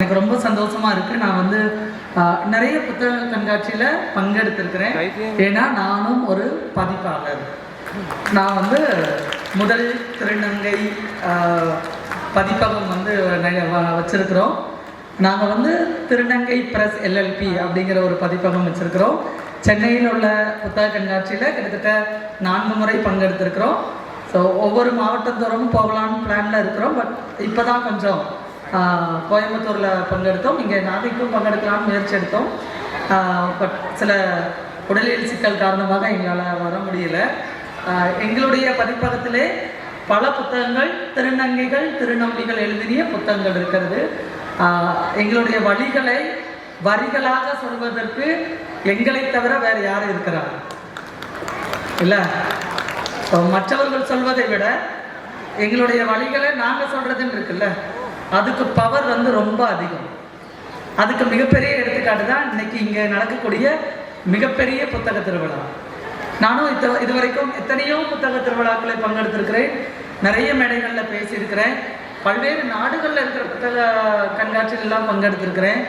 எனக்கு ரொம்ப சந்தோஷமா இருக்கு. நான் வந்து நிறைய புத்தக கண்காட்சியில பங்கெடுத்திருக்கிறேன். ஏன்னா நானும் ஒரு பதிப்பாளர். நான் வந்து முதல் திருநங்கை பதிப்பகம் வந்து வச்சிருக்கிறோம். நாங்கள் வந்து திருநங்கை பிரஸ் எல்எல்பி அப்படிங்கிற ஒரு பதிப்பகம் வச்சிருக்கிறோம். சென்னையில் உள்ள புத்தக கண்காட்சியில் கிட்டத்தட்ட 4 முறை பங்கெடுத்திருக்கிறோம். ஸோ ஒவ்வொரு மாவட்டத்தோறும் போகலான்னு பிளானில் இருக்கிறோம். பட் இப்போ தான் கொஞ்சம் கோயம்புத்தூரில் பங்கெடுத்தோம். இங்கே நாகைக்கும் பங்கெடுக்கலாம்னு முயற்சி எடுத்தோம். பட் சில உடலியல் சிக்கல் காரணமாக எங்களால் வர முடியல. எங்களுடைய பதிப்பகத்திலே பல புத்தகங்கள் திருநங்கைகள் திருநம்பிகள் எழுதிய புத்தகங்கள் இருக்கிறது. எங்களுடைய வழிகளை வரிகளாக சொல்வதற்கு எங்களை தவிர வேறு யாரும் இருக்கிறார் இல்லை. மற்றவர்கள் சொல்வதை விட எங்களுடைய வழிகளை நாங்கள் சொல்றதுன்னு இருக்குல்ல, அதுக்கு பவர் வந்து ரொம்ப அதிகம். அதுக்கு மிகப்பெரிய எடுத்துக்காட்டு தான் இன்னைக்கு இங்கே நடக்கக்கூடிய மிகப்பெரிய புத்தக திருவிழா. நானும் இதுவரைக்கும் எத்தனையோ புத்தக திருவிழாக்களை பங்கெடுத்திருக்கிறேன். நிறைய மேடைகளில் பேசியிருக்கிறேன். பல்வேறு நாடுகளில் இருக்கிற புத்தக கண்காட்சிகளெல்லாம் பங்கெடுத்திருக்கிறேன்.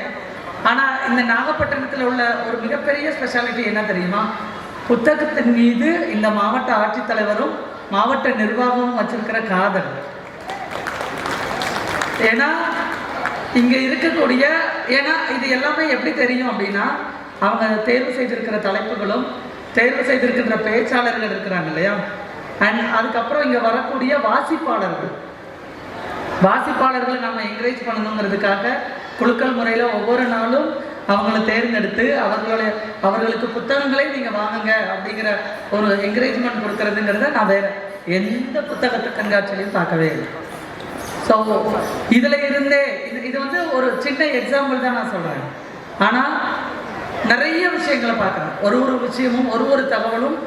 ஆனால் இந்த நாகப்பட்டினத்தில் உள்ள ஒரு மிகப்பெரிய ஸ்பெஷாலிட்டி என்ன தெரியுமா? புத்தகத்தின் மீது இந்த மாவட்ட ஆட்சித்தலைவரும் மாவட்ட நிர்வாகமும் வச்சிருக்கிற காதல். ஏன்னா இங்கே இருக்கக்கூடிய இது எல்லாமே எப்படி தெரியும் அப்படின்னா, அவங்க தேர்வு செய்திருக்கிற தலைப்புகளும் தேர்வு செய்திருக்கின்ற பேச்சாளர்கள் இருக்கிறாங்க இல்லையா, அண்ட் அதுக்கப்புறம் இங்கே வரக்கூடிய வாசிப்பாளர்களை நம்ம என்கரேஜ் பண்ணணுங்கிறதுக்காக குழுக்கள் முறையில் ஒவ்வொரு நாளும் அவங்களை தேர்ந்தெடுத்து அவர்களுக்கு புத்தகங்களை நீங்கள் வாங்குங்க அப்படிங்கிற ஒரு என்கரேஜ்மெண்ட் கொடுக்கறதுங்கிறத நான் வேற எந்த புத்தகத்தை கண்காட்சியிலையும் பார்க்கவே இல்லை. ஸோ இதில் இருந்தே இது வந்து ஒரு சின்ன எக்ஸாம்பிள் தான் நான் சொல்கிறேன். ஆனால் நிறைய விஷயங்களை பார்க்குறேன். ஒரு விஷயமும் ஒரு தகவலும்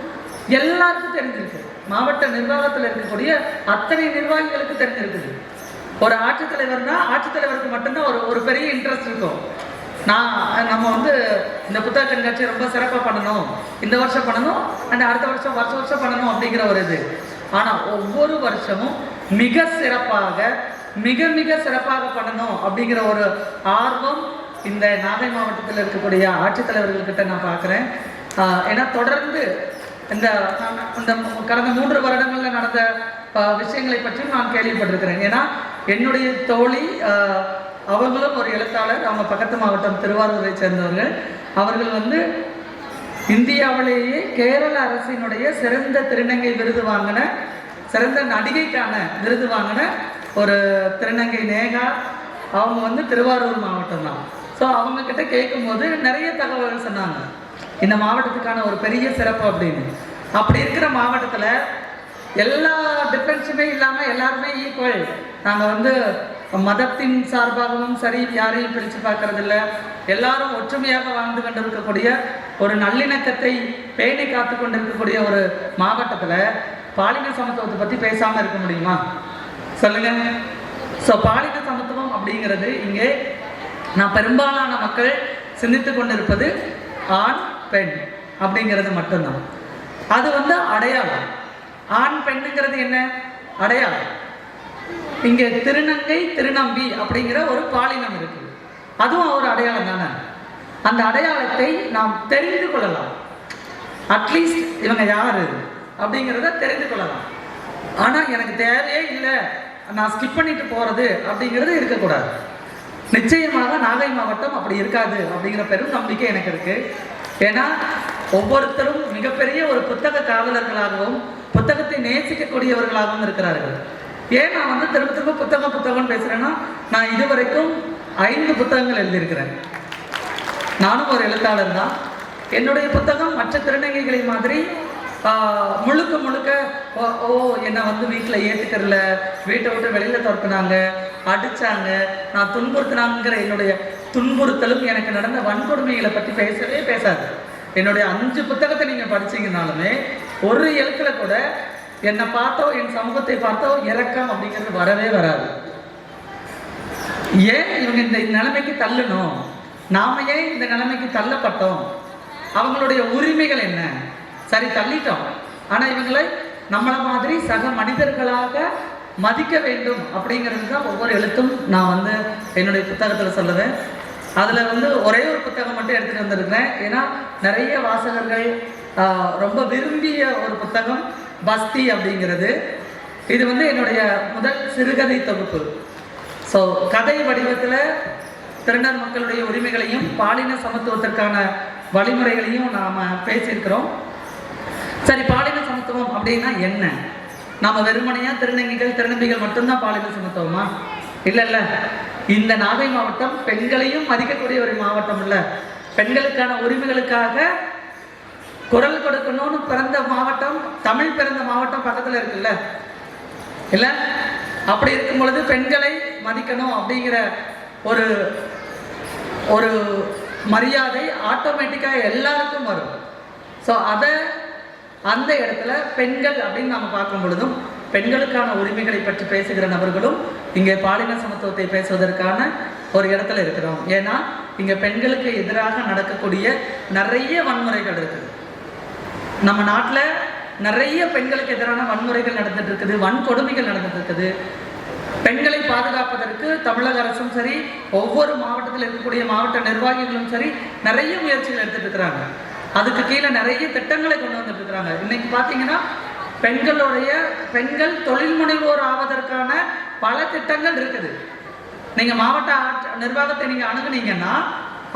எல்லாருக்கும் தெரிஞ்சிருக்கு. மாவட்ட நிர்வாகத்தில் இருக்கக்கூடிய அத்தனை நிர்வாகிகளுக்கு தெரிஞ்சிருக்குது. ஒரு ஆட்சித்தலைவர்னா ஆட்சித்தலைவருக்கு மட்டும்தான் ஒரு பெரிய இன்ட்ரெஸ்ட் இருக்கும். நம்ம வந்து இந்த புத்தக கண்காட்சியை ரொம்ப சிறப்பாக பண்ணணும், இந்த வருஷம் பண்ணணும், அண்ட் அடுத்த வருஷம் பண்ணணும் அப்படிங்கிற ஒரு இது. ஆனால் ஒவ்வொரு வருஷமும் மிக சிறப்பாக பண்ணணும் அப்படிங்கிற ஒரு ஆர்வம் இந்த நாகை மாவட்டத்தில் இருக்கக்கூடிய ஆட்சித்தலைவர்கள்கிட்ட நான் பார்க்குறேன். ஏன்னா தொடர்ந்து இந்த கடந்த 3 வருடங்களில் நடந்த விஷயங்களை பற்றியும் நான் கேள்விப்பட்டிருக்கிறேன். ஏன்னா என்னுடைய தோழி அவர்களும் ஒரு எழுத்தாளர். அவங்க பக்கத்து மாவட்டம் திருவாரூரை சேர்ந்தவர்கள். அவர்கள் வந்து இந்தியாவிலேயே கேரள அரசினுடைய சிறந்த திருநங்கை விருது வாங்கின, சிறந்த நடிகைக்கான விருது வாங்கின ஒரு திருநங்கை நேகா. அவங்க வந்து திருவாரூர் மாவட்டம் தான். ஸோ அவங்கக்கிட்ட கேட்கும்போது நிறைய தகவல்கள் சொன்னாங்க, இந்த மாவட்டத்துக்கான ஒரு பெரிய சிறப்பு அப்படின்னு. அப்படி இருக்கிற மாவட்டத்தில் எல்லா டிஃப்ரென்ஸுமே இல்லாமல் எல்லாருமே ஈக்குவல். நாங்கள் வந்து மதத்தின் சார்பாகவும் சரி யாரையும் பிரித்து பார்க்கறதில்ல. எல்லாரும் ஒற்றுமையாக வாழ்ந்து கொண்டிருக்கக்கூடிய ஒரு நல்லிணக்கத்தை பேணி காத்து கொண்டிருக்கக்கூடிய ஒரு மாவட்டத்தில் பாலின சமத்துவத்தை பற்றி பேசாமல் இருக்க முடியுமா சொல்லுங்க? ஸோ பாலின சமத்துவம் அப்படிங்கிறது இங்கே நான் பெரும்பாலான மக்கள் சிந்தித்து கொண்டிருப்பது ஆண் பெண் அப்படிங்கிறது மட்டும்தான். அது வந்து அடையாளம். ஆண் பெண்ணுங்கிறது என்ன அடையாளம். இங்கே திருநங்கை திருநம்பி அப்படிங்கிற ஒரு பாலினம் இருக்கு. அதுவும் ஒரு அடையாளம் தானே. அந்த அடையாளத்தை நாம் தெரிந்து கொள்ளலாம். அட்லீஸ்ட் இவங்க யாரு அப்படிங்கிறத தெரிந்து கொள்ளலாம். ஆனால் எனக்கு தேவையே இல்லை, நான் ஸ்கிப் பண்ணிட்டு போறது அப்படிங்கிறது இருக்கக்கூடாது. நிச்சயமாக நாகை மாவட்டம் அப்படி இருக்காது அப்படிங்கிற பெரும் நம்பிக்கை எனக்கு இருக்கு. ஏன்னா ஒவ்வொருத்தரும் மிகப்பெரிய ஒரு புத்தக காவலர்களாகவும் புத்தகத்தை நேசிக்கக்கூடியவர்களாகவும் இருக்கிறார்கள். ஏன் நான் வந்து திரும்ப புத்தகம் பேசுறேன்னா, நான் இதுவரைக்கும் 5 புத்தகங்கள் எழுதியிருக்கிறேன். நானும் ஒரு எழுத்தாளர் தான். என்னுடைய புத்தகம் மற்ற திருநங்கைகளை மாதிரி முழுக்க என்னை வந்து வீட்டில் ஏற்றுக்கறல, வீட்டை விட்டு வெளியில் துரத்துனாங்க, அடித்தாங்க, நான் துன்புறுத்தினாங்கிற என்னுடைய துன்புறுத்தலும் எனக்கு நடந்த வன்கொடுமைகளை பற்றி பேசவே பேசாது. என்னுடைய 5 புத்தகத்தை நீங்கள் படிச்சீங்கன்னாலுமே ஒரு எழுத்துல கூட என்னை பார்த்தோ என் சமூகத்தை பார்த்தோ இறக்கம் அப்படிங்கிறது வரவே வராது. ஏன் இவங்க இந்த நிலைமைக்கு தள்ளணும், நாம ஏன் இந்த நிலைமைக்கு தள்ளப்பட்டோம், அவங்களுடைய உரிமைகள் என்ன? சரி தள்ளிட்டோம், ஆனால் இவங்களை நம்மளை மாதிரி சக மனிதர்களாக மதிக்க வேண்டும் அப்படிங்கிறது தான் ஒவ்வொரு எழுத்தும் நான் வந்து என்னுடைய புத்தகத்தில் சொல்லுவேன். அதில் வந்து ஒரே ஒரு புத்தகம் மட்டும் எடுத்துகிட்டு வந்திருக்கிறேன். ஏன்னா நிறைய வாசகர்கள் ரொம்ப விரும்பிய ஒரு புத்தகம் பஸ்தி அப்படிங்கிறது. இது வந்து என்னுடைய முதல் சிறுகதை தொகுப்பு. ஸோ கதை வடிவத்தில் திருநர் மக்களுடைய உரிமைகளையும் பாலின சமத்துவத்திற்கான வழிமுறைகளையும் நாம் பேசியிருக்கிறோம். சரி, பாலின சமத்துவம் அப்படின்னா என்ன? நாம் வெறுமனையாக திருநங்கைகள் திருநம்பிகள் மட்டும்தான் பாலின சமத்துவமா? இல்லை. இந்த நாகை மாவட்டம் பெண்களையும் மதிக்கக்கூடிய ஒரு மாவட்டம். இல்லை, பெண்களுக்கான உரிமைகளுக்காக குரல் கொடுக்கணும்னு பிறந்த மாவட்டம், தமிழ் பிறந்த மாவட்டம் பக்கத்தில் இருக்குல்ல. இல்லை, அப்படி இருக்கும் பொழுது பெண்களை மதிக்கணும் அப்படிங்கிற ஒரு ஒரு மரியாதை ஆட்டோமேட்டிக்காக எல்லாருக்கும் வரும். ஸோ அந்த இடத்துல பெண்கள் அப்படின்னு நம்ம பார்க்கும் பொழுதும் பெண்களுக்கான உரிமைகளை பற்றி பேசுகிற நபர்களும் இங்கே பாலின சமத்துவத்தை பேசுவதற்கான ஒரு இடத்துல இருக்கிறோம். ஏன்னா இங்கே பெண்களுக்கு எதிராக நடக்கக்கூடிய நிறைய வன்முறைகள் இருக்குது. நம்ம நாட்டில் நிறைய பெண்களுக்கு எதிரான வன்முறைகள் நடந்துட்டு இருக்குது, வன்கொடுமைகள் நடந்துட்டு இருக்குது. பெண்களை பாதுகாப்பதற்கு தமிழக அரசும் சரி, ஒவ்வொரு மாவட்டத்தில் இருக்கக்கூடிய மாவட்ட நிர்வாகிகளும் சரி நிறைய முயற்சிகள் எடுத்துட்டு இருக்கிறாங்க. அதுக்கு கீழே நிறைய திட்டங்களை கொண்டு வந்துட்டு இருக்கிறாங்க. இன்னைக்கு பார்த்தீங்கன்னா பெண்கள் தொழில் முனைவோர் ஆவதற்கான பல திட்டங்கள் இருக்குது. நீங்க மாவட்ட நிர்வாகத்தை நீங்க அணுகுனீங்கன்னா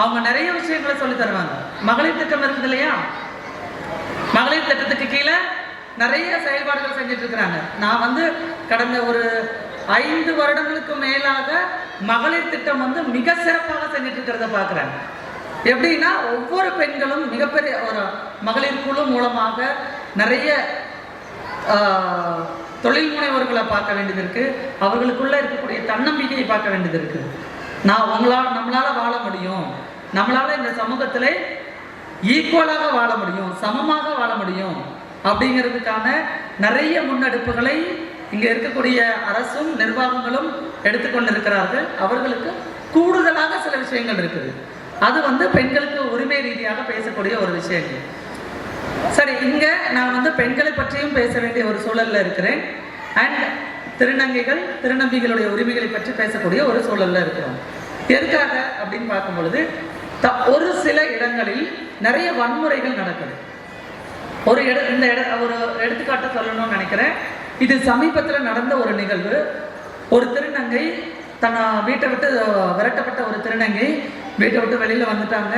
அவங்க நிறைய விஷயங்களை சொல்லி தருவாங்க. மகளிர் திட்டம் இருக்குது இல்லையா? மகளிர் திட்டத்துக்கு கீழே நிறைய செயல்பாடுகள் செஞ்சுட்டு இருக்கிறாங்க. நான் வந்து கடந்த ஒரு 5 வருடங்களுக்கு மேலாக மகளிர் திட்டம் வந்து மிக சிறப்பாக செஞ்சுட்டு இருக்கிறத பார்க்குறேன். எப்படின்னா ஒவ்வொரு பெண்களும் மிகப்பெரிய ஒரு மகளிர் குழு மூலமாக நிறைய தொழில் முனைவோர்களை பார்க்க வேண்டியது இருக்கு. அவர்களுக்குள்ள இருக்கக்கூடிய தன்னம்பிக்கையை பார்க்க வேண்டியது இருக்கு. நம்மளால வாழ முடியும், நம்மளால இந்த சமூகத்திலே ஈக்குவலாக வாழ முடியும், சமமாக வாழ முடியும் அப்படிங்கிறதுக்கான நிறைய முன்னெடுப்புகளை இங்கே இருக்கக்கூடிய அரசும் நிர்வாகங்களும் எடுத்துக்கொண்டு இருக்கிறார்கள். அவர்களுக்கு கூடுதலாக சில விஷயங்கள் இருக்குது. அது வந்து பெண்களுக்கு உரிமை ரீதியாக பேசக்கூடிய ஒரு விஷயங்கள். சரி, இங்கே நான் வந்து பெண்களை பற்றியும் பேச வேண்டிய ஒரு சூழலில் இருக்கிறேன். அண்ட் திருநங்கைகள் திருநம்பிகளுடைய உரிமைகளை பற்றி பேசக்கூடிய ஒரு சூழலில் இருக்கிறோம். எதுக்காக அப்படின்னு பார்க்கும் பொழுது ஒரு சில இடங்களில் நிறைய வன்முறைகள் நடக்குது. ஒரு எடுத்துக்காட்டு சொல்லணும்னு நினைக்கிறேன். இது சமீபத்தில் நடந்த ஒரு நிகழ்வு. ஒரு திருநங்கை தன்னை வீட்டை விட்டு விரட்டப்பட்ட ஒரு திருநங்கை வீட்டை விட்டு வெளியில் வந்துட்டாங்க.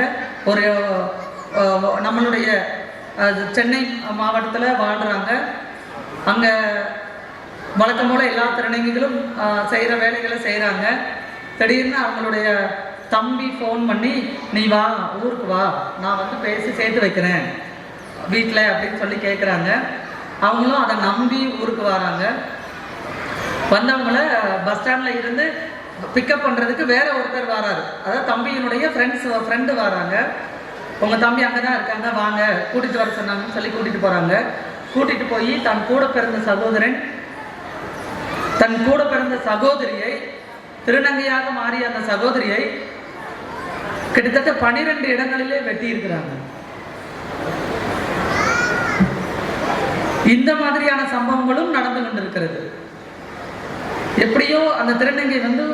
ஒரு நம்மளுடைய சென்னை மாவட்டத்தில் வாழ்கிறாங்க. அங்கே வழக்கம் போல் எல்லா திருநங்கைகளும் செய்கிற வேலைகளை செய்கிறாங்க. திடீர்னு அவங்களுடைய தம்பி ஃபோன் பண்ணி, நீ வா, ஊருக்கு வா, நான் வந்து பேசி சேர்த்து வைக்கிறேன் வீட்டில் அப்படின்னு சொல்லி கேட்குறாங்க. அவங்களும் அதை நம்பி ஊருக்கு வராங்க. வந்தவங்கள பஸ் ஸ்டாண்டில் இருந்து பிக்கப் பண்ணுறதுக்கு வேற ஒருத்தர் வராரு. அதாவது தம்பியினுடைய ஃப்ரெண்டு வராங்க. உங்கள் தம்பி அங்கே தான் இருக்காங்க, வாங்க கூட்டிகிட்டு வர சொன்னாங்கன்னு சொல்லி கூட்டிகிட்டு போகிறாங்க. கூட்டிகிட்டு போய் தன் கூட பிறந்த சகோதரியை, திருநங்கையாக மாறிய அந்த சகோதரியை கிட்டத்தட்ட 12 இடங்களிலே வெட்டி இருக்கிறாங்க. இந்த மாதிரியான சம்பவங்களும் நடந்து கொண்டிருக்கிறது. எப்படியோ அந்த திருநங்கை வந்து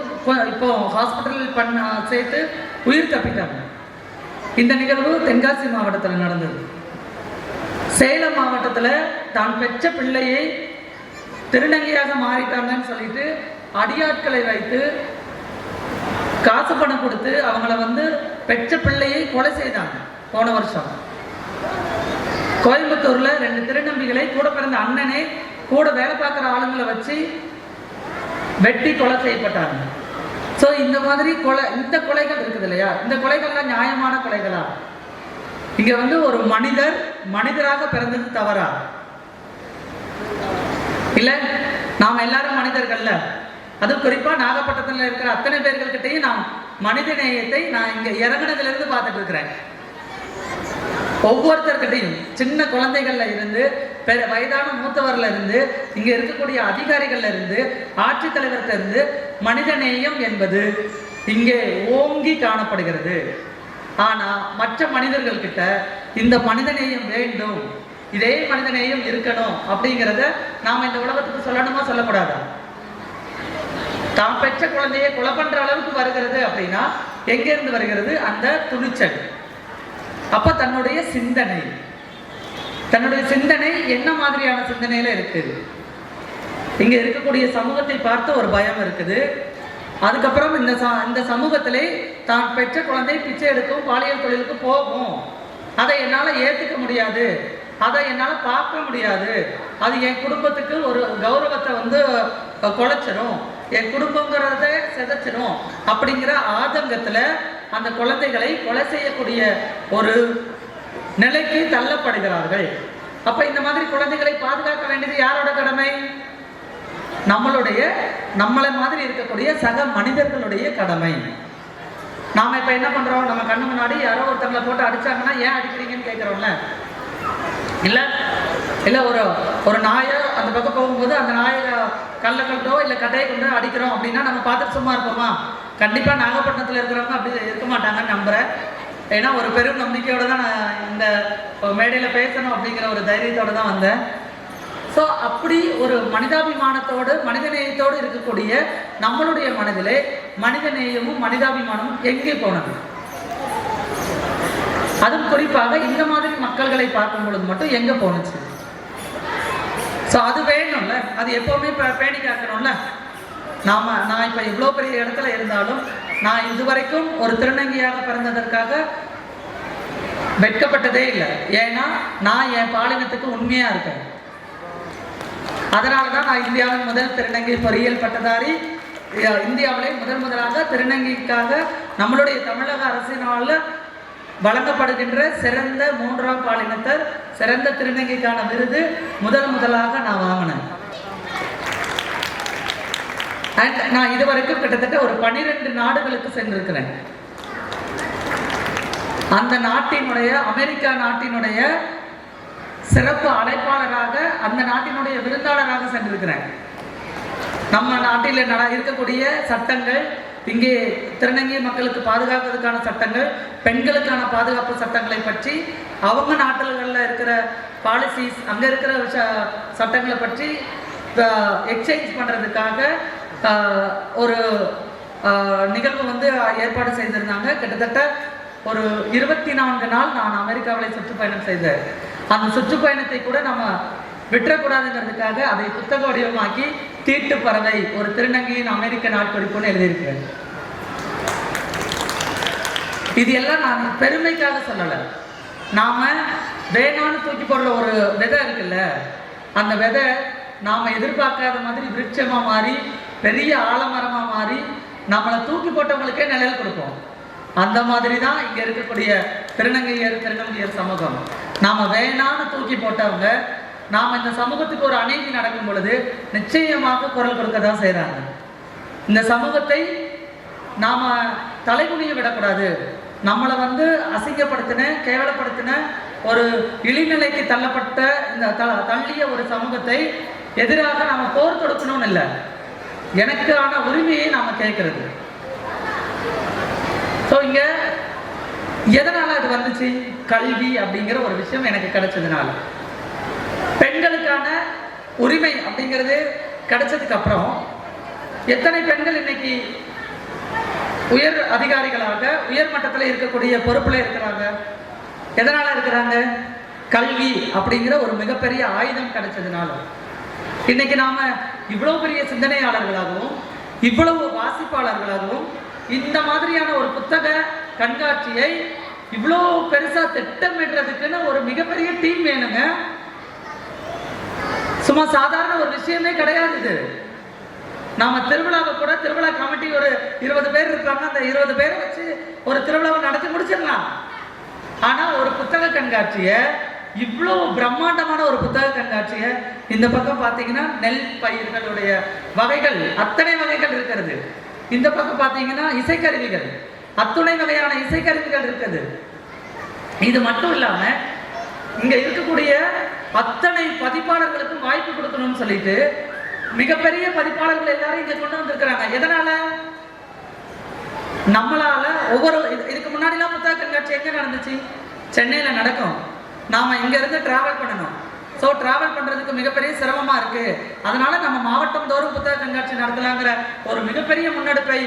இப்போ ஹாஸ்பிட்டல் சேர்த்து உயிர் தப்பிட்டாங்க. இந்த நிகழ்வு தென்காசி மாவட்டத்தில் நடந்தது. சேலம் மாவட்டத்தில் தான் பெற்ற பிள்ளையை திருநங்கையாக மாறிட்டாங்கன்னு சொல்லிட்டு அடியாட்களை வைத்து காசு பணம் கொடுத்து அவங்கள வந்து பெற்ற பிள்ளையை கொலை செய்தாங்க. போன வருஷம் கோயம்புத்தூர்ல 2 திருநம்பிகளை கூட பிறந்த அண்ணனே கூட வேலை பார்க்குற ஆளுங்களை வச்சு வெட்டி கொலை செய்யப்பட்டாங்க. ஸோ இந்த மாதிரி இந்த கொலைகள் இருக்குது இல்லையா? இந்த கொலைகள்லாம் நியாயமான கொலைகளா? இங்க வந்து ஒரு மனிதராக பிறந்தது தவறா? இல்ல, நாம எல்லாரும் மனிதர்கள்ல. அது குறிப்பா நாகப்பட்டினத்தில் இருக்கிற அத்தனை பேர்கள்கிட்டையும் நான் மனித நேயத்தை நான் இங்க இறங்குனதுல இருந்து பார்த்துட்டு இருக்கிறேன். ஒவ்வொருத்தர்கிட்டையும் சின்ன குழந்தைகள்ல இருந்து வயதான மூத்தவர்ல இருந்து இங்க இருக்கக்கூடிய அதிகாரிகள்ல இருந்து ஆட்சித்தலைவர்கிட்ட இருந்து மனித நேயம் என்பது இங்கே ஓங்கி காணப்படுகிறது. ஆனா மற்ற மனிதர்கள் கிட்ட இந்த மனித நேயம் வேண்டும், இதே மனித நேயம் இருக்கணும் அப்படிங்கிறத நாம இந்த உலகத்துக்கு சொல்லணுமா சொல்லக்கூடாதா? தான் பெற்ற குழந்தையை கொலை பண்ற அளவுக்கு வருகிறது அப்படின்னா எங்கிருந்து வருகிறது? அந்த துணிச்சல். அப்ப தன்னுடைய சிந்தனை என்ன மாதிரியான சிந்தனையில இருக்குது? இங்க இருக்கக்கூடிய சமூகத்தை பார்த்து ஒரு பயம் இருக்குது. அதுக்கப்புறம் இந்த சமூகத்திலே தான் பெற்ற குழந்தை பிச்சை எடுக்கும், பாலியல் தொழிலுக்கு போகும், அதை என்னால ஏத்துக்க முடியாது, அதை என்னால பார்க்க முடியாது, அது என் குடும்பத்துக்கு ஒரு கௌரவத்தை வந்து குலைச்சிரும், என் குடும்பங்கிறத சிதைச்சிரும் அப்படிங்கிற ஆதங்கத்துல அந்த குழந்தைகளை கொலை செய்யக்கூடிய ஒரு நிலைக்கு தள்ளப்படுகிறார்கள். அப்ப இந்த மாதிரி குழந்தைகளை பாதுகாக்க வேண்டியது யாரோட கடமை? நம்மளை மாதிரி இருக்கக்கூடிய சக மனிதர்களுடைய கடமை. நாம இப்ப என்ன பண்றோம்? நம்ம கண்ணு முன்னாடி யாரோ ஒருத்தங்களை போட்டு அடிச்சாங்கன்னா ஏன் அடிக்கிறீங்கன்னு கேட்கிறோம்ல. இல்ல ஒரு நாயை அந்த பக்கம் போகும்போது அந்த நாயை கல்லை கட்டோ இல்லை கட்டையை கொண்டோ அடிக்கிறோம் அப்படின்னா நம்ம பார்த்துட்டு சும்மா இருப்போமா? கண்டிப்பா நாகப்பட்டினத்தில் இருக்கிறவங்க அப்படி இருக்க மாட்டாங்கன்னு நம்புறேன். ஏன்னா ஒரு பெரும் நம்பிக்கையோட தான் நான் இந்த மேடையில பேசணும் அப்படிங்கிற ஒரு தைரியத்தோட தான் வந்தேன். ஸோ அப்படி ஒரு மனிதாபிமானத்தோடு மனிதநேயத்தோடு இருக்கக்கூடிய நம்மளுடைய மனதிலே மனிதநேயமும் மனிதாபிமானமும் எங்கே போனது? அதுவும் குறிப்பாக இந்த மாதிரி மக்கள்களை பார்க்கும் பொழுது மட்டும் எங்க போனுச்சு? ஸோ அது வேணும்ல, அது எப்பவுமே பேணி காக்கணும்ல. நான் இப்ப இவ்வளவு பெரிய இடத்துல இருந்தாலும் நான் இதுவரைக்கும் ஒரு திருநங்கையாக பிறந்ததற்காக வெட்கப்பட்டதே இல்லை. ஏன்னா நான் என் பாலினத்துக்கு உண்மையா இருக்கேன். அதனாலதான் நான் இந்தியாவின் முதல் திருநங்கை பொறியியல் பட்டதாரி, இந்தியாவிலே முதலாக திருநங்கைக்காக நம்மளுடைய தமிழக அரசினால வழங்கப்படுகின்ற சிறந்த 3ஆம் பாலினத்தர் சிறந்த திருநங்கைக்கான விருது முதலாக நான் வாங்கினேன். அண்ட் நான் இதுவரைக்கும் கிட்டத்தட்ட ஒரு 12 நாடுகளுக்கு சென்றிருக்கிறேன். அந்த நாட்டினுடைய அமெரிக்கா நாட்டினுடைய சிறப்பு அழைப்பாளராக, அந்த நாட்டினுடைய விருந்தாளராக சென்றிருக்கிறேன். நம்ம நாட்டில் இருக்கக்கூடிய சட்டங்கள், இங்கே திருநங்கை மக்களுக்கு பாதுகாப்பதற்கான சட்டங்கள், பெண்களுக்கான பாதுகாப்பு சட்டங்களை பற்றி, அவங்க நாட்டுகளில் இருக்கிற பாலிசிஸ், அங்கே இருக்கிற சட்டங்களை பற்றி எக்ஸ்சேஞ்ச் பண்ணுறதுக்காக ஒரு நிகழ்வு வந்து ஏற்பாடு செய்திருந்தாங்க. கிட்டத்தட்ட ஒரு 24 நாள் நான் அமெரிக்காவிலே சுற்றுப்பயணம் செய்தேன். அந்த சுற்றுப்பயணத்தை கூட நம்ம விட்டுறக்கூடாதுங்கிறதுக்காக அதை புத்தக வடிவமாக்கி தீட்டு பறவை ஒரு திருநங்கையின் அமெரிக்க நாட்குறிப்புன்னு எழுதியிருக்கிறேன். இது எல்லாம் நான் பெருமைக்காக சொல்லலை. நாம வேணான்னு தூக்கி போடுற ஒரு விதை இருக்குல்ல, அந்த விதை நாம எதிர்பார்க்காத மாதிரி விருட்சமா மாறி பெரிய ஆலமரமா மாறி நம்மளை தூக்கி போட்டவங்களுக்கே நிழல் கொடுப்போம். அந்த மாதிரி தான் இங்க இருக்கக்கூடிய திருநங்கையர் சமூகம். நாம வேணான்னு தூக்கி போட்டவங்க நாம இந்த சமூகத்துக்கு ஒரு அநீதி நடக்கும் பொழுது நிச்சயமாக குரல் கொடுக்க தான் செய்யறாங்க. இந்த சமூகத்தை நாம தலைகுனிய விடக்கூடாது. நம்மளை வந்து அசிங்கப்படுத்தின, கேவலப்படுத்தின, ஒரு இழிநிலைக்கு தள்ளப்பட்ட இந்த தள்ளிய ஒரு சமூகத்தை எதிராக நாம போர் தொடுக்கணும்னு இல்லை, எனக்கான உரிமையை நாம கேட்கறது. ஸோ இங்க எதனால அது வந்துச்சு? கல்வி அப்படிங்கிற ஒரு விஷயம் எனக்கு கிடைச்சதுனால. பெண்களுக்கான உரிமை அப்படிங்கிறது கிடைச்சதுக்கு அப்புறம் எத்தனை பெண்கள் இன்னைக்கு உயர் அதிகாரிகளாக உயர் மட்டத்தில் இருக்கக்கூடிய பொறுப்புல இருக்கிறாங்க? எதனால இருக்கிறாங்க? கல்வி அப்படிங்கிற ஒரு மிகப்பெரிய ஆயுதம் கிடைச்சதுனால. இன்னைக்கு நாம இவ்வளவு பெரிய சிந்தனையாளர்களாகவும் இவ்வளவு வாசிப்பாளர்களாகவும் இந்த மாதிரியான ஒரு புத்தக கண்காட்சியை இவ்வளோ பெருசா திட்டமிடுறதுக்குன்னு ஒரு மிகப்பெரிய டீம் வேணுங்க. சும்மா சாதாரண ஒரு விஷயமே கிடையாது இது. நாம திருவிழாவை கூட, திருவிழா கமிட்டி ஒரு 20 பேர் இருக்காங்க, அந்த 20 பேரை வச்சு ஒரு திருவிழாவை நடத்தி முடிச்சிடலாம். ஆனா ஒரு புத்தக கண்காட்சியை, இவ்வளவு பிரம்மாண்டமான ஒரு புத்தக கண்காட்சியை, இந்த பக்கம் பார்த்தீங்கன்னா நெல் பயிர்களுடைய வகைகள் அத்தனை வகைகள் இருக்கிறது, இந்த பக்கம் பார்த்தீங்கன்னா இசைக்கருவிகள் அத்துணை வகையான இசைக்கருவிகள் இருக்குது. இது மட்டும் இல்லாம இங்க இருக்கக்கூடிய அத்தனை பதிப்பாளர்களுக்கும் வாய்ப்பு கொடுக்கணும்னு சொல்லிட்டு மிகப்பெரிய பதிப்பாளர்கள் எல்லாரும் இங்க கொண்டு வந்திருக்கிறாங்க. எதனால? நம்மளால ஒவ்வொரு இதுக்கு முன்னாடிலாம் புத்தக கண்காட்சி எங்க நடந்துச்சு? சென்னையில நடக்கும். நாம இங்க இருந்து டிராவல் பண்ணணும். ஸோ டிராவல் பண்ணுறதுக்கு மிகப்பெரிய சிரமமாக இருக்குது. அதனால நம்ம மாவட்டம் தோறும் புத்தக கண்காட்சி நடத்தலாங்கிற ஒரு மிகப்பெரிய முன்னெடுப்பை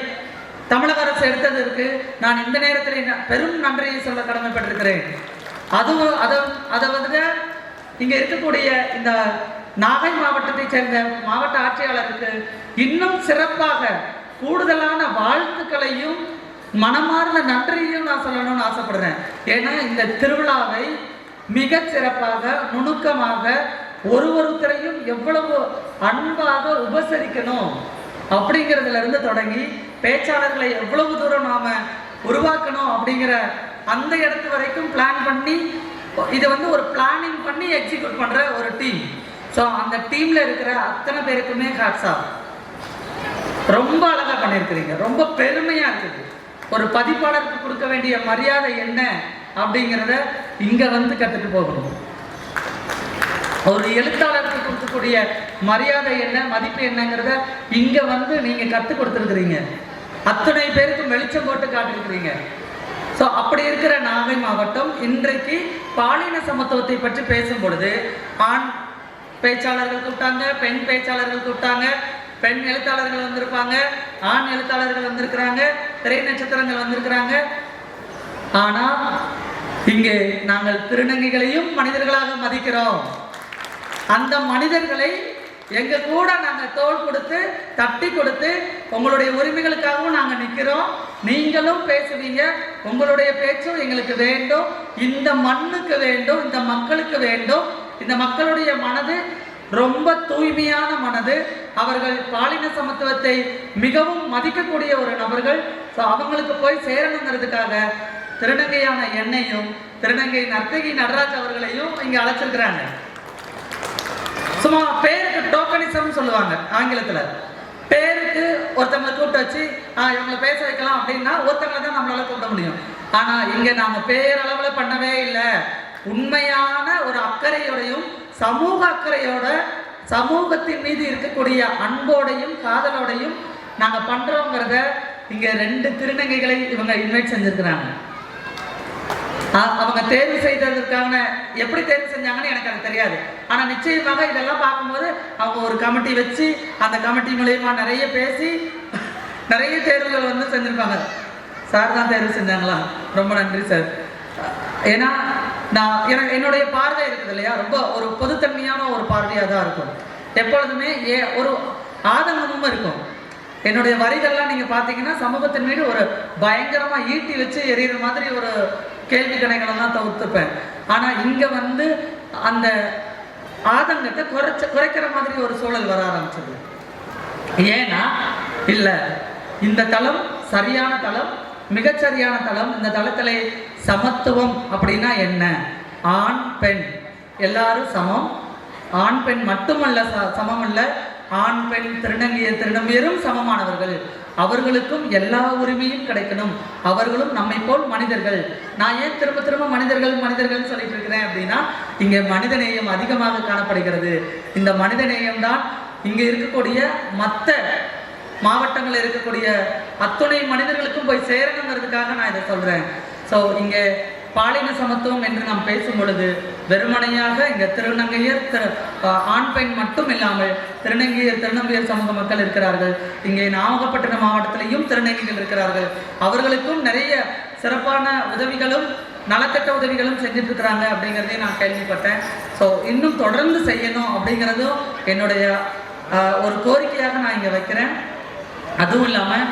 தமிழக அரசு எடுத்ததற்கு நான் இந்த நேரத்தில் பெரும் நன்றியை சொல்ல கடமைப்பட்டிருக்கிறேன். அதை வந்து இங்கே இருக்கக்கூடிய இந்த நாகை மாவட்டத்தை சேர்ந்த மாவட்ட ஆட்சியாளருக்கு இன்னும் சிறப்பாக கூடுதலான வாழ்த்துக்களையும் மனமார்ந்த நன்றியையும் நான் சொல்லணும்னு ஆசைப்படுறேன். ஏன்னா இந்த திருவிழாவை மிக சிறப்பாக நுணுக்கமாக ஒருத்தரையும் எவ்வளவு அன்பாக உபசரிக்கணும் அப்படிங்கிறதுல இருந்து தொடங்கி பேச்சாளர்களை எவ்வளவு தூரம் நாம உருவாக்கணும் அப்படிங்கிற அந்த இடத்து வரைக்கும் பிளான் பண்ணி இது வந்து ஒரு பிளானிங் பண்ணி எக்ஸிக்யூட் பண்ற ஒரு டீம். ஸோ அந்த டீம்ல இருக்கிற அத்தனை பேருக்குமே ஹேட்ஸ் ஆஃப். ரொம்ப அழகா பண்ணியிருக்கிறீங்க, ரொம்ப பெருமையா இருக்குது. ஒரு பதிப்பாளருக்கு கொடுக்க வேண்டிய மரியாதை என்ன அப்படிங்கிறத இங்க வந்து கத்துட்டு போகணும். ஒரு எழுத்தாளருக்கு கொடுக்கக்கூடிய மரியாதை என்ன, மதிப்பு என்னங்கிறத இங்க வந்து நீங்க கற்றுக் கொடுத்துருக்கிறீங்க. அத்தனை பேருக்கும் வெளிச்சம் போட்டு காட்டிருக்கிறீங்க. ஸோ அப்படி இருக்கிற நாகை மாவட்டம் இன்றைக்கு பாலின சமத்துவத்தை பற்றி பேசும் பொழுது ஆண் பேச்சாளர்கள் கூப்பிட்டாங்க, பெண் பேச்சாளர்கள் கூப்பிட்டாங்க, பெண் எழுத்தாளர்கள் வந்திருப்பாங்க, ஆண் எழுத்தாளர்கள் வந்திருக்கிறாங்க, திரை நட்சத்திரங்கள் வந்திருக்கிறாங்க. ஆனா இங்கே நாங்கள் திருநங்கைகளையும் மனிதர்களாக மதிக்கிறோம். அந்த மனிதர்களை எங்க கூட நாங்க தோள் கொடுத்து தட்டி கொடுத்து உங்களுடைய உரிமைகளுக்காகவும் நாங்க நிக்கிறோம். நீங்களும் பேசுவீங்க, உங்களுடைய பேச்சும் எங்களுக்கு வேண்டும், இந்த மண்ணுக்கு வேண்டும், இந்த மக்களுக்கு வேண்டும். இந்த மக்களுடைய மனது ரொம்ப தூய்மையான மனது. அவர்கள் பாலின சமத்துவத்தை மிகவும் மதிக்கக்கூடிய ஒரு நபர்கள். ஸோ அவங்களுக்கு போய் சேரணுங்கிறதுக்காக திருநங்கையான என்னையும் திருநங்கை நர்த்தகி நடராஜ் அவர்களையும் இங்க அழைச்சிருக்கிறாங்க. சும்மா பேருக்கு டோக்கனிசம் சொல்லுவாங்க ஆங்கிலத்துல. பேருக்கு ஒருத்தவங்களை கூப்பிட்டு வச்சு இவங்களை பேச வைக்கலாம் அப்படின்னா ஒருத்தவங்களை தான் நம்மளால கூப்பிட முடியும். ஆனா இங்க நாங்க பேரளவுல பண்ணவே இல்லை. உண்மையான ஒரு அக்கறையோடையும் சமூக அக்கறையோட சமூகத்தின் மீது இருக்கக்கூடிய அன்போடையும் காதலோடையும் நாங்க பண்றோங்கிறத இங்க 2 திருநங்கைகளை இவங்க இன்வைட் செஞ்சிருக்கிறாங்க. அவங்க தேர்வு செய்ததற்கான எப்படி தேர்வு செஞ்சாங்கன்னு எனக்கு அது தெரியாது. ஆனா நிச்சயமாக இதெல்லாம் பார்க்கும்போது அவங்க ஒரு கமிட்டி வச்சு அந்த கமிட்டி மூலயமா நிறைய பேசி நிறைய தேர்வுகள் வந்து செஞ்சிருப்பாங்க. சார் தான் தேர்வு செஞ்சாங்களா? ரொம்ப நன்றி சார். ஏன்னா நான் என்னுடைய பார்வை இருக்குது இல்லையா, ரொம்ப ஒரு பொதுத்தன்மையான ஒரு பார்வையாக தான் இருக்கும். எப்பொழுதுமே ஒரு ஆதங்கமும் இருக்கும். என்னுடைய வரிகள்லாம் நீங்க பார்த்தீங்கன்னா சமூகத்தின் மீது ஒரு பயங்கரமா ஈட்டி வச்சு எறிகிற மாதிரி ஒரு கேள்வி கணைகளெல்லாம் தவிர்த்துப்பேன். ஆனா இங்க வந்து அந்த ஆதங்கத்தை குறைக்கிற மாதிரி ஒரு சூழல் வர ஆரம்பிச்சது. ஏன்னா இல்ல, இந்த தளம் சரியான தளம், மிகச்சரியான தளம். இந்த தளத்திலே சமத்துவம் அப்படின்னா என்ன? ஆண் பெண் எல்லாரும் சமம். ஆண் பெண் மட்டுமல்ல, சமம் அல்ல, ஆண் பெண் திருநங்கையர் திருநம்பியரும் சமமானவர்கள். அவர்களுக்கும் எல்லா உரிமையும் கிடைக்கணும். அவர்களும் நம்மை போல் மனிதர்கள். நான் ஏன் திரும்ப திரும்ப மனிதர்கள் சொல்லிட்டு இருக்கிறேன் அப்படின்னா இங்கே மனிதநேயம் அதிகமாக காணப்படுகிறது. இந்த மனிதநேயம் தான் இங்க இருக்கக்கூடிய மற்ற மாவட்டங்களில் இருக்கக்கூடிய அத்துணை மனிதர்களுக்கும் போய் சேரணுங்கிறதுக்காக நான் இதை சொல்றேன். ஸோ இங்கே பாலின சமத்துவம் என்று நாம் பேசும் பொழுது வெறுமனையாக இங்க திருநங்கையர் ஆண் பெண் மட்டும் இல்லாமல் திருநங்கையர் திருநம்பியர் சமூக மக்கள் இருக்கிறார்கள். இங்கே நாகப்பட்டினம் மாவட்டத்திலையும் திருநங்கைகள் இருக்கிறார்கள். அவர்களுக்கும் நிறைய சிறப்பான உதவிகளும் நலத்திட்ட உதவிகளும் செஞ்சுட்டு இருக்கிறாங்க அப்படிங்கிறதையும் நான் கேள்விப்பட்டேன். ஸோ இன்னும் தொடர்ந்து செய்யணும் அப்படிங்கிறதும் என்னுடைய ஒரு கோரிக்கையாக நான் இங்கே வைக்கிறேன். அதுவும் இல்லாமல்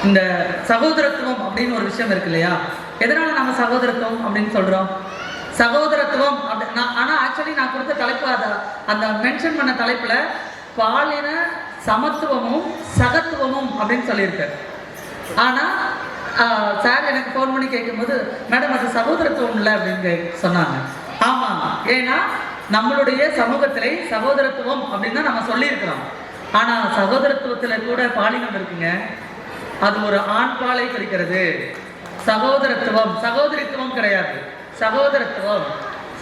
இந்த சகோதரத்துவம் அப்படின்னு ஒரு விஷயம் இருக்கு இல்லையா? எதனால நம்ம சகோதரத்துவம் அப்படின்னு சொல்றோம்? சகோதரத்துவம் ஆனா ஆக்சுவலி நான் கொடுத்த தலைப்பு அந்த மென்ஷன் பண்ண தலைப்புல பாலின சமத்துவமும் சகத்துவமும் அப்படின்னு சொல்லியிருக்கேன். ஆனா சார் எனக்கு ஃபோன் பண்ணி கேட்கும்போது மேடம் அது சகோதரத்துவம் இல்லை அப்படின்னு சொன்னாங்க. ஆமா, ஏன்னா நம்மளுடைய சமூகத்திலே சகோதரத்துவம் அப்படின்னு நம்ம சொல்லியிருக்கிறோம். ஆனா சகோதரத்துவத்துல கூட பாலினம் இருக்குங்க. அது ஒரு ஆண் பாலை குறிக்கிறது. சகோதரத்துவம் சகோதரித்துவம் கிடையாது, சகோதரத்துவம்.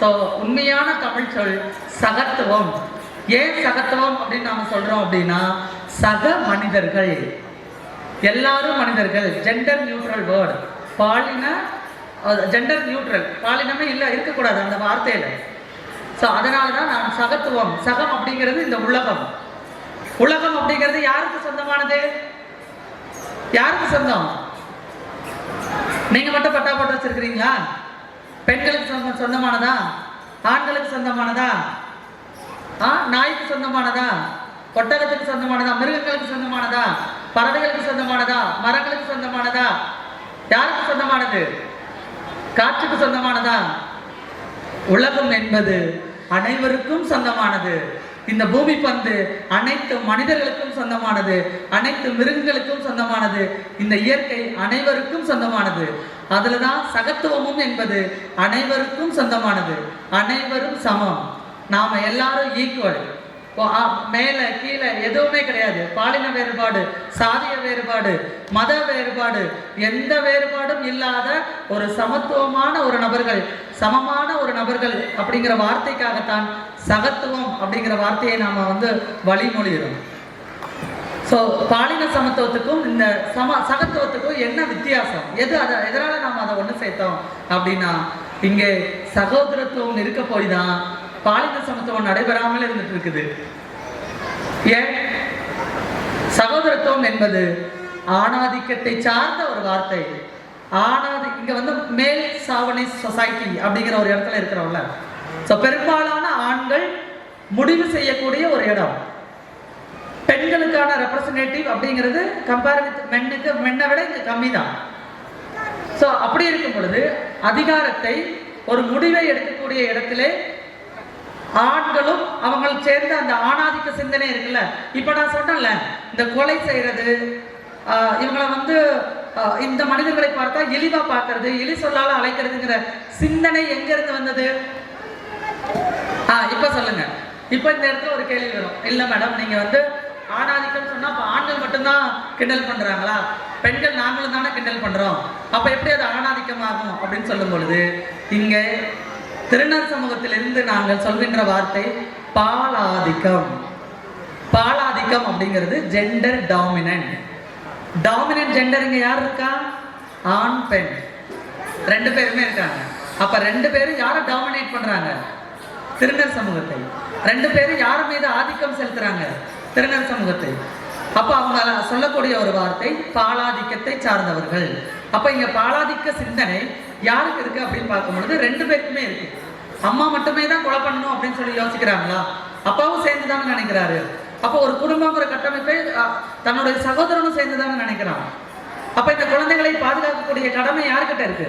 ஸோ உண்மையான தமிழ் சொல் சகத்துவம். ஏன் சகத்துவம் அப்படின்னு நாம சொல்றோம் அப்படின்னா சக மனிதர்கள், எல்லாரும் மனிதர்கள். Gender neutral word. பாலின ஜெண்டர் நியூட்ரல், பாலினமே இல்லை இருக்கக்கூடாது அந்த வார்த்தையில. ஸோ அதனாலதான் நான் சகத்துவம், சகம் அப்படிங்கிறது இந்த உலகம். உலகம் அப்படிங்கிறது யாருக்கு சொந்தமானது? யாருக்கு சொந்தம்? நீங்க மட்டும் பட்டா போட்டு வச்சிருக்கிறீங்களா? பெண்களுக்கு சொந்தமானதா? ஆண்களுக்கு சொந்தமானதா? நாய்க்கு சொந்தமானதா? ஒட்டகத்துக்கு சொந்தமானதா? மிருகங்களுக்கு சொந்தமானதா? பறவைகளுக்கு சொந்தமானதா? மரங்களுக்கு சொந்தமானதா? யாருக்கு சொந்தமானது? காற்றுக்கு சொந்தமானதா? உலகம் என்பது அனைவருக்கும் சொந்தமானது. இந்த பூமி பந்து அனைத்து மனிதர்களுக்கும் சொந்தமானது, அனைத்து மிருகங்களுக்கும் சொந்தமானது, இந்த இயற்கை அனைவருக்கும் சொந்தமானது. அதுலதான் சகத்துவமும் என்பது அனைவருக்கும் சொந்தமானது. அனைவரும் சமம், நாம எல்லாரும் ஈக்குவல். மேல கீழே எதுவுமே கிடையாது. பாலின வேறுபாடு, சாதிய வேறுபாடு, மத வேறுபாடு, எந்த வேறுபாடும் இல்லாத ஒரு சமத்துவமான ஒரு நபர்கள், சமமான ஒரு நபர்கள் அப்படிங்கிற வார்த்தைக்காகத்தான் சகத்துவம் அப்படிங்கிற வார்த்தையை நாம வழிமொழிகிறோம். ஸோ பாலின சமத்துவத்துக்கும் இந்த சகத்துவத்துக்கும் என்ன வித்தியாசம்? எதனால நாம் அதை ஒன்று சேர்த்தோம் அப்படின்னா, இங்கே சகோதரத்துவம் இருக்க போய் தான் பாலின சமத்துவம் நடைபெறாமல் இருந்துட்டு இருக்குது. ஏன்? சகோதரத்துவம் என்பது ஆணாதிக்கத்தை சார்ந்த ஒரு வார்த்தை. இங்க மேல் சாவணி சொசைட்டி அப்படிங்கிற ஒரு இடத்துல இருக்கிறோம்ல, பெரும்பாலான ஆண்கள் முடிவு செய்யக்கூடிய ஒரு இடம். பெண்களுக்கான ரெப்ரசன்டேட்டிவ் அப்படிங்கிறது கம்பேரிட்டிவ் மென்னை விட இங்க கம்மி தான். ஸோ அப்படி இருக்கும் பொழுது அதிகாரத்தை, ஒரு முடிவை எடுக்கக்கூடிய இடத்திலே ஆண்களும் அவங்களுக்கு சேர்ந்த அந்த ஆணாதிக்க சிந்தனை இருக்குல்ல. இப்ப நான் சொன்னேன்ல, இந்த கொலை செய்யறது, இவங்களை இந்த மனிதர்களை பார்த்தா இழிவா பார்க்கறது, இழி சொல்லால அழைக்கிறதுங்கிற சிந்தனை எங்க இருந்து வந்தது? இப்ப சொல்லுங்க. இப்ப இந்த இடத்துல ஒரு கேள்வி வரும், இல்ல மேடம் நீங்க ஆணாதிக்கம் சொன்னா அப்ப ஆண்கள் மட்டும்தான் கிண்டல் பண்றாங்களா? பெண்கள் நாங்களும் தானே கிண்டல் பண்றோம், அப்ப எப்படி அது ஆணாதிக்கம் ஆகும் அப்படின்னு சொல்லும் பொழுது, இங்க திருநர் சமூகத்திலிருந்து நாங்கள் சொல்கின்ற வார்த்தை பாலாதிக்கம். பாலாதிக்கம் அப்படிங்கிறது ஜெண்டர் டாமினன்ட். டாமினன்ட் ஜெண்டர் இங்க யார் இருக்கா? ஆண் பெண் ரெண்டு பேருமே இருக்காங்க. அப்ப ரெண்டு பேரும் யாரை டாமினேட் பண்றாங்க? திருநர் சமூகத்தை. ரெண்டு பேரும் யார் மீது ஆதிக்கம் செலுத்துறாங்க? திருநர் சமூகத்தை. அப்ப அவங்க சொல்லக்கூடிய ஒரு வார்த்தை பாலாதிக்கத்தை சார்ந்தவர்கள். அப்ப இங்க பாலாதிக்க சிந்தனை யாருக்கு இருக்கு அப்படின்னு பார்க்கும்பொழுது ரெண்டு பேருக்குமே இருக்கு. அம்மா மட்டுமே தான் கொலை பண்ணணும் அப்படின்னு சொல்லி யோசிக்கிறாங்களா? அப்பாவும் சேர்ந்துதான்னு நினைக்கிறாரு. அப்போ ஒரு குடும்பங்கிற கட்டமைப்பை தன்னுடைய சகோதரனும் சேர்ந்துதான்னு நினைக்கிறான். அப்ப இந்த குழந்தைகளை பாதுகாக்கக்கூடிய கடமை யாருக்கிட்ட இருக்கு?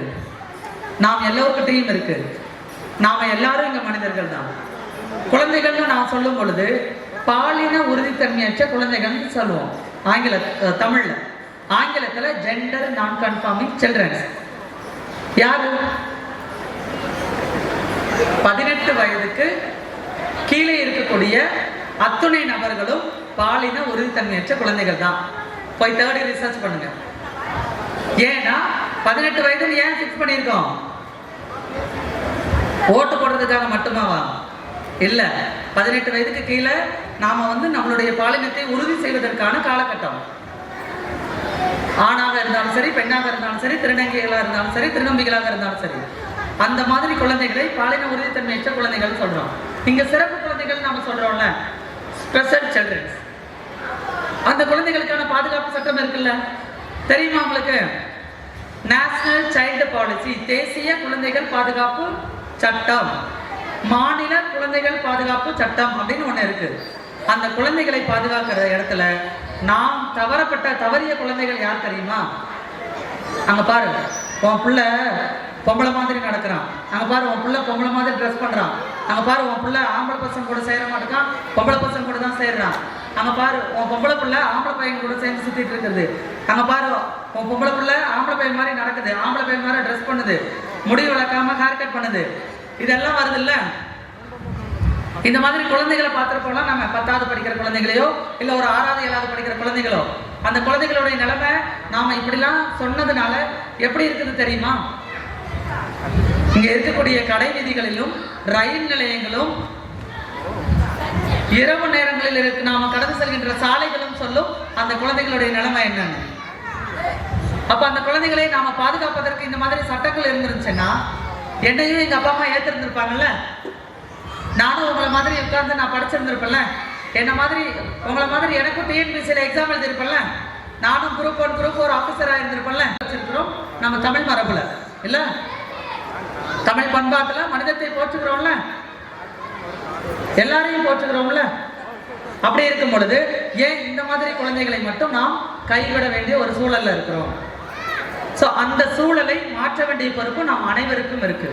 நாம் எல்லோருக்கிட்டையும் இருக்கு. நாம எல்லாரும் இங்க மனிதர்கள் தான். குழந்தைகள்னு நான் சொல்லும் பொழுது பாலின உறுதித்தன்மையற்ற குழந்தைகள் சொல்லுவோம் தமிழ்ல. ஆங்கிலத்துல ஜெண்டர் நான் கன்ஃபார்மிங் சில்ட்ரன்ஸ். யாரு? 18 வயதுக்கு கீழே இருக்கக்கூடிய அத்துணை நபர்களும் பாலின உறுதித்தன்மையற்ற குழந்தைகள் தான். போய் தேடி ரிசர்ச் பண்ணுங்க. ஏன்னா 18 வயது ஏன் ஃபிக்ஸ் பண்ணியிருக்கோம்? ஓட்டு போடுறதுக்காக மட்டுமாவா? இல்ல, 18 வயதுக்கு கீழே நாம நம்மளுடைய பாலினத்தை உறுதி செய்வதற்கான காலகட்டம். ஆணாக இருந்தாலும் சரி, பெண்ணாக இருந்தாலும் சரி, திருநங்கைகளாக இருந்தாலும் சரி, திருநம்பிகளாக இருந்தாலும் சரி, அந்த மாதிரி குழந்தைகளை பாலின உறுதித்தன்மையற்ற குழந்தைகள் சொல்றோம். இங்க சிறப்பு குழந்தைகள் நாம சொல்றோம்ல, ஸ்பெஷல் சில்ட்ரன்ஸ். அந்த குழந்தைகளுக்கான பாதுகாப்பு சட்டம் இருக்குல்ல, தெரியுமா உங்களுக்கு? நேஷனல் சைல்டு பாலிசி, தேசிய குழந்தைகள் பாதுகாப்பு சட்டம், மாநில குழந்தைகள் பாதுகாப்பு சட்டம் அப்படின்னு ஒண்ணு இருக்கு. அந்த குழந்தைகளை பாதுகாக்கிற இடத்துல நாம் தவறிய குழந்தைகள் யார் தெரியுமா? அங்க பாரு, உன் பிள்ளை பொம்பளை மாதிரி நடக்கிறான், அங்க பாரு உன் பிள்ளை பொம்பளை மாதிரி ட்ரெஸ் பண்றான், அங்க பாரு உன் பிள்ளை ஆம்பளை பசங்க கூட சேர மாட்டேங்கான், பொம்பளை பசங்க கூட தான் சேர்றான், அங்க பாரு உன் பொம்பளை பிள்ளை ஆம்பளை பையன் கூட சேர்ந்து சுத்திட்டு இருக்குது, அங்க பாரு உன் பொம்பளை பிள்ளை ஆம்பளை பையன் மாதிரி நடக்குது, ஆம்பளை பையன் மாதிரி ட்ரெஸ் பண்ணுது, முடி வளர்க்காம ஹேர் கட் பண்ணுது, இதெல்லாம் வருது இல்ல? இந்த மாதிரி குழந்தைகளை பார்த்துருப்போம்னா நம்ம 10வது படிக்கிற குழந்தைகளையோ இல்ல ஒரு 6வது 7வது படிக்கிற குழந்தைகளோ, அந்த குழந்தைகளுடைய நிலைமை நாம இப்படிலாம் சொன்னதுனால எப்படி இருக்குது தெரியுமா? இங்க இருக்கக்கூடிய கடை வீதிகளிலும் ரயில் நிலையங்களும் இரவு நேரங்களில் இருக்கு நாம கடந்து செல்கின்ற சாலைகளும் சொல்லும் அந்த குழந்தைகளுடைய நிலைமை என்னன்னு. அப்ப அந்த குழந்தைகளை நாம பாதுகாப்பதற்கு இந்த மாதிரி சட்டங்கள் இருந்துருச்சுன்னா என்னையும் எங்க அப்பா அம்மா ஏத்திருந்திருப்பாங்கல்ல. நானும் உங்களை மாதிரி உட்கார்ந்து நான் படிச்சிருந்திருப்பேன்ல, என்ன மாதிரி உங்களை மாதிரி எனக்கும் டிஎன்பிசியில் எக்ஸாம் எழுதியிருப்பேன்ல, நானும் குரூப் 1 குரூப் 4 ஆஃபீஸராக இருந்திருப்பேன்ல. வச்சிருக்கிறோம் நம்ம தமிழ் மரபுல இல்ல, தமிழ் பண்பாட்டுல மனிதத்தை போற்றுகிறோம்ல, எல்லாரையும் போற்றுகிறோம்ல. அப்படி இருக்கும் பொழுது ஏன் இந்த மாதிரி குழந்தைகளை மட்டும் நாம் கைவிட வேண்டிய ஒரு சூழல்ல இருக்கிறோம்? ஸோ அந்த சூழலை மாற்ற வேண்டிய பொறுப்பு நாம் அனைவருக்கும் இருக்கு.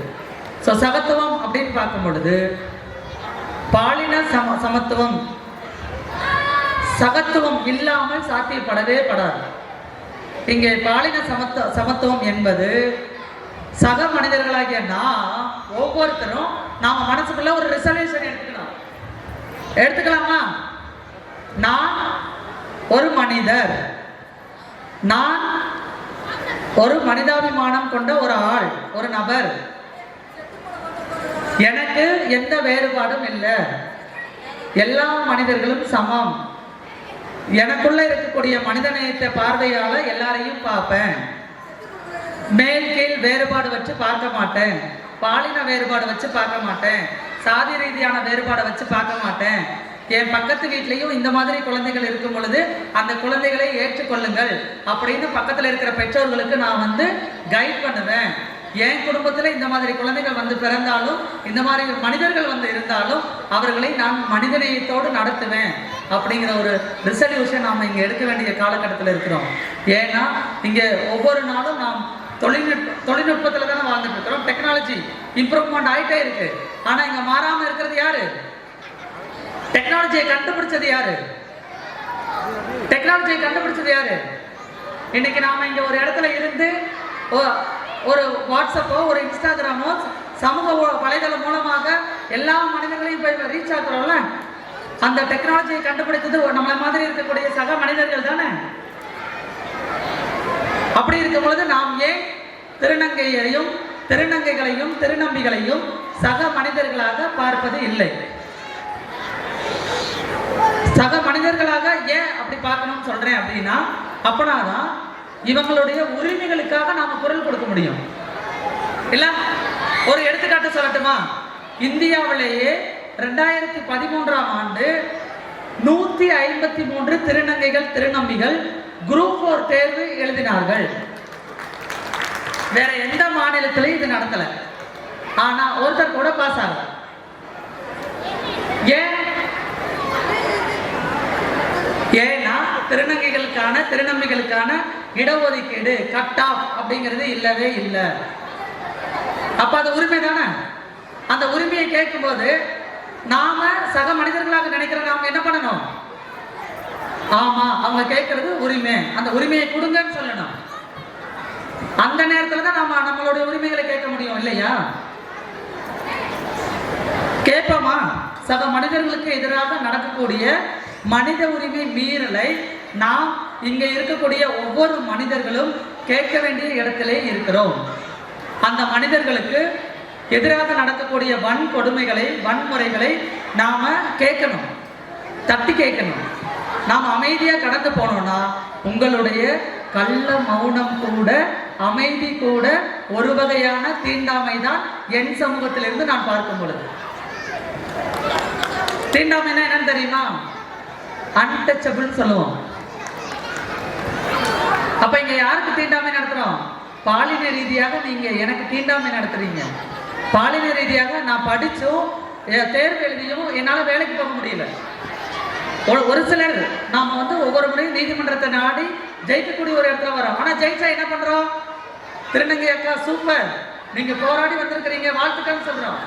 ஸோ சமத்துவம் அப்படின்னு பார்க்கும் பொழுது பாலின சமத்துவம் சகத்துவம் இல்லாமல் சாத்தியப்படவே படாது. இங்கே பாலின சமத்துவம் என்பது சக மனிதர்களாகிய நான் ஒவ்வொருத்தரும் நாம மனசுக்குள்ள ஒரு ரிசர்வேஷன் எடுத்துக்கலாமா? நான் ஒரு மனிதர், நான் ஒரு மனிதாபிமானம் கொண்ட ஒரு ஆள், ஒரு நபர், எனக்கு எந்த வேறுபாடும் இல்லை, எல்லா மனிதர்களும் சமம், எனக்குள்ள இருக்கக்கூடிய மனிதநேயத்தை பார்வையால எல்லாரையும் பார்ப்பேன், மேல் கீழ் வேறுபாடு வச்சு பார்க்க மாட்டேன், பாலின வேறுபாடு வச்சு பார்க்க மாட்டேன், சாதி ரீதியான வேறுபாடை வச்சு பார்க்க மாட்டேன். என் பக்கத்து வீட்லையும் இந்த மாதிரி குழந்தைகள் இருக்கும் பொழுது அந்த குழந்தைகளை ஏற்றுக்கொள்ளுங்கள் அப்படின்னு பக்கத்தில் இருக்கிற பெற்றோர்களுக்கு நான் கைட் பண்ணுவேன். என் குடும்பத்தில் இந்த மாதிரி குழந்தைகள் பிறந்தாலும் இந்த மாதிரி மனிதர்கள் இருந்தாலும் அவர்களை நான் மனிதநேயத்தோடு நடத்துவேன் அப்படிங்கிற ஒரு ரிசல்யூஷன் நாம் இங்கே எடுக்க வேண்டிய காலகட்டத்தில் இருக்கிறோம். ஏன்னா இங்கே ஒவ்வொரு நாளும் நாம் தொழில்நுட்பத்தில் தானே வாழ்ந்துட்டு இருக்கிறோம். டெக்னாலஜி இம்ப்ரூவ்மெண்ட் ஆகிட்டே இருக்கு. ஆனால் இங்கே மாறாமல் இருக்கிறது யாரு? டெக்னாலஜியை கண்டுபிடிச்சது யாரு? டெக்னாலஜியை கண்டுபிடிச்சது யாரு? இன்னைக்கு நாம இங்க ஒரு இடத்துல இருந்து ஒரு வாட்ஸ்அப்போ ஒரு இன்ஸ்டாகிராமோ சமூக வலைதளம் மூலமாக எல்லா மனிதர்களையும் போய் ரீச் ஆகுறோம்ல, அந்த டெக்னாலஜியை கண்டுபிடித்தது நம்மள மாதிரி இருக்கக்கூடிய சக மனிதர்கள் தானே. அப்படி இருக்கும் பொழுது நாம் ஏன் திருநங்கையையும் திருநங்கைகளையும் திருநம்பிகளையும் சக மனிதர்களாக பார்ப்பது இல்லை? சக மனிதர்களாக ஏன் அப்படி பார்க்கணும்னு சொல்றேன் அப்படின்னா, அப்பனாதான் இவங்களுடைய உரிமைகளுக்காக நாம குரல் கொடுக்க முடியும். இல்ல ஒரு எடுத்துக்காட்டு சொல்லட்டுமா? இந்தியாவிலேயே 2013ஆம் ஆண்டு 153 திருநங்கைகள் திருநம்பிகள் குரூப் 4 தேர்வு எழுதினார்கள். வேற எந்த மாநிலத்திலையும் இது நடத்தல. ஆனா ஒருத்தர் கூட பாஸ் ஆகல. ஏன்னா திருநங்கைகளுக்கான திருநம்பிகளுக்கான இடஒதுக்கீடு கட் ஆஃப் அப்படிங்கிறது இல்லவே இல்லை. அப்ப அது உரிமை தானே. அந்த உரிமையை கேட்கும் போது நாம சக மனிதர்களாக நினைக்கிற நாம என்ன பண்ணணும்? ஆமா, அவங்க கேட்கறது உரிமை, அந்த உரிமையை கொடுங்கன்னு சொல்லணும். அந்த நேரத்துல தான் நாம நம்மளுடைய உரிமைகளை கேட்க முடியும் இல்லையா? கேட்போமா? சக மனிதர்களுக்கு எதிராக நடக்கக்கூடிய மனித உரிமை மீறலை நாம் இங்க இருக்கக்கூடிய ஒவ்வொரு மனிதர்களும் கேட்க வேண்டிய இடத்திலே இருக்கிறோம். அந்த மனிதர்களுக்கு எதிராக நடக்கக்கூடிய வன்கொடுமைகளை வன்முறைகளை நாம கேட்கணும், தட்டி கேட்கணும். நாம் அமைதியா கடந்து போனோம்னா உங்களுடைய கள்ள மௌனம் கூட அமைதி கூட ஒரு வகையான தீண்டாமை தான் என் சமூகத்திலிருந்து நான் பார்க்கும் பொழுது. தீண்டாமைன்னா என்னன்னு தெரியுமா? அன்டச்சபிள் சொல்லுவோம். அப்ப இங்க யாருக்கு தீண்டாமை நடத்துறோம்? பாலின ரீதியாக நீங்க எனக்கு தீண்டாமை நடத்துறீங்க. பாலின ரீதியாக நான் படிச்சும் தேர்வு எழுதியும் என்னால வேலைக்கு போக முடியல. ஒரு சிலர் நாம ஒவ்வொரு முறையும் நீதிமன்றத்தை நாடி ஜெயிக்கக்கூடிய ஒரு இடத்துல வரோம். ஆனா ஜெயிச்சா என்ன பண்றோம்? திருநங்கை அக்கா சூப்பர், நீங்க போராடி வந்திருக்கிறீங்க, வாழ்த்துக்கள் சொல்றோம்.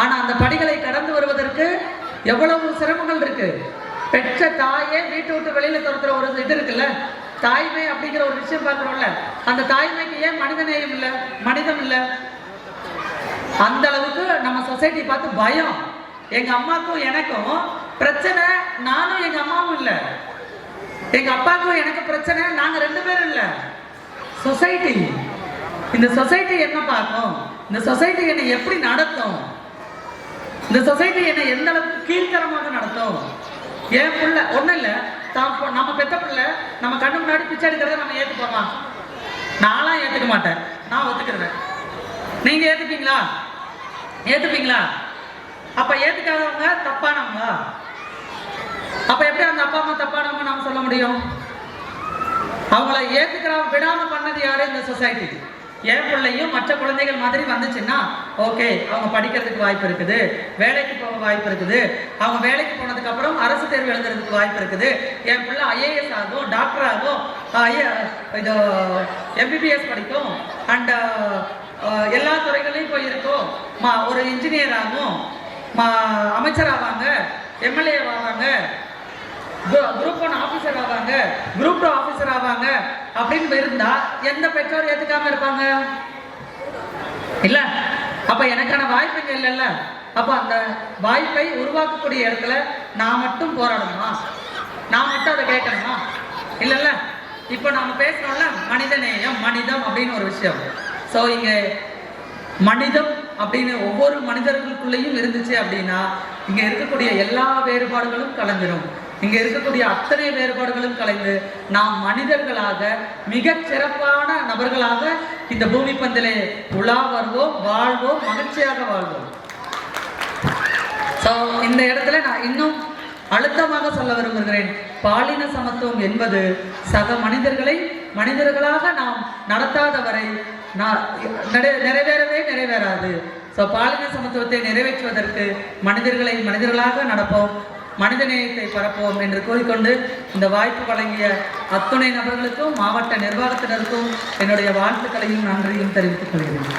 ஆனா அந்த படிகளை கடந்து வருவதற்கு எவ்வளவு சிரமங்கள் இருக்கு. பெற்ற தாயே வீட்டை விட்டு வெளியில துரத்துற ஒரு இது இருக்குல்ல, தாய்மை அப்படிங்கிற ஒரு விஷயம் பார்க்கிறோம்ல, அந்த தாய்மைக்கு ஏன் மனிதநேயம் இல்லை, மனிதம் இல்லை? அந்த அளவுக்கு நம்ம சொசைட்டி பார்த்து பயம். எங்க அம்மாக்கும் எனக்கும் பிரச்சனை, நானும் எங்க அம்மாவும் இல்லை. எங்க அப்பாவுக்கும் எனக்கு பிரச்சனை, நாங்க 2 பேரும் இல்லை. சொசைட்டி, இந்த சொசைட்டி என்ன பார்க்கும்? இந்த சொசைட்டி என்னை எப்படி நடத்தும்? இந்த சொசைட்டி என்னை எந்த அளவுக்கு கீழ்த்தரமாக நடத்தும்? என் பிள்ளை ஒன்றும் இல்லை, நம்ம பெத்த பிள்ளை நம்ம கண்ணு முன்னாடி பிச்சை எடுக்கிறத நம்ம ஏற்றுப்போமா? நான்லாம் ஏற்றுக்க மாட்டேன், நான் ஒத்துக்கிறேன். நீங்க ஏற்றுப்பீங்களா? ஏற்றுப்பீங்களா? அப்ப ஏத்துக்காதவங்க தப்பானவங்களா? அப்ப எப்படி அந்த அப்பா அம்மா தப்பானவங்க நாம சொல்ல முடியும்? அவங்கள ஏத்துக்கிறவங்க விடாம பண்ணது யாரு? இந்த சொசைட்டி. என் பிள்ளையும் மற்ற குழந்தைகள் மாதிரி வந்துச்சுன்னா ஓகே, அவங்க படிக்கிறதுக்கு வாய்ப்பு இருக்குது, வேலைக்கு போக வாய்ப்பு இருக்குது, அவங்க வேலைக்கு போனதுக்கு அப்புறம் அரசு தேர்வு எழுதுறதுக்கு வாய்ப்பு இருக்குது, என் பிள்ளை ஐஏஎஸ் ஆகும், டாக்டர் ஆகும், இது எம்பிபிஎஸ் படிக்கும், அண்ட் எல்லா துறைகளையும் போய் இருக்கும், ஒரு இன்ஜினியர் ஆகும், அமைச்சர் ஆவாங்க, எம்எல்ஏ ஆவாங்க, குரூப் 1 ஆபீசர் ஆவாங்க, குரூப் 2 ஆபீசர் ஆவாங்க அப்படின்னு இருந்தா எந்த பெற்றோர் ஏத்துக்காம இருப்பாங்க? இல்ல. அப்ப எனக்கான வாய்ப்புங்க இல்லைல்ல. அப்ப அந்த வாய்ப்பை உருவாக்கக்கூடிய இடத்துல நான் மட்டும் போராடணுமா? நான் மட்டும் அதை கேட்கணுமா? இல்லைல்ல. இப்ப நாம பேசுறோம்ல மனிதநேயம், மனிதம் அப்படின்னு ஒரு விஷயம். ஸோ இங்க மனிதம் அப்படின்னு ஒவ்வொரு மனிதர்களுக்குள்ளேயும் இருந்துச்சு அப்படின்னா இங்க இருக்கக்கூடிய எல்லா வேறுபாடுகளும் கலந்துரும். இங்க இருக்கக்கூடிய அத்தனை வேறுபாடுகளும் கலைந்து நாம் மனிதர்களாக மிகச் சிறப்பான நபர்களாக இந்த பூமி பந்திலே உலா வருவோம், வாழ்வோம், மகிழ்ச்சியாக வாழ்வோம். இந்த இடத்துல நான் இன்னும் அழுத்தமாக சொல்ல விரும்புகிறேன். பாலின சமத்துவம் என்பது சக மனிதர்களை மனிதர்களாக நாம் நடத்தாதவரை நிறைவேறாது. பாலின சமத்துவத்தை நிறைவேற்றுவதற்கு மனிதர்களை மனிதர்களாக நடப்போம், மனிதநேயத்தை பரப்போம் என்று கூறிக்கொண்டு இந்த வாய்ப்பு வழங்கிய அத்துணை நபர்களுக்கும் மாவட்ட நிர்வாகத்தினருக்கும் என்னுடைய வாழ்த்துக்களையும் நன்றியும் தெரிவித்துக் கொள்கிறேன்.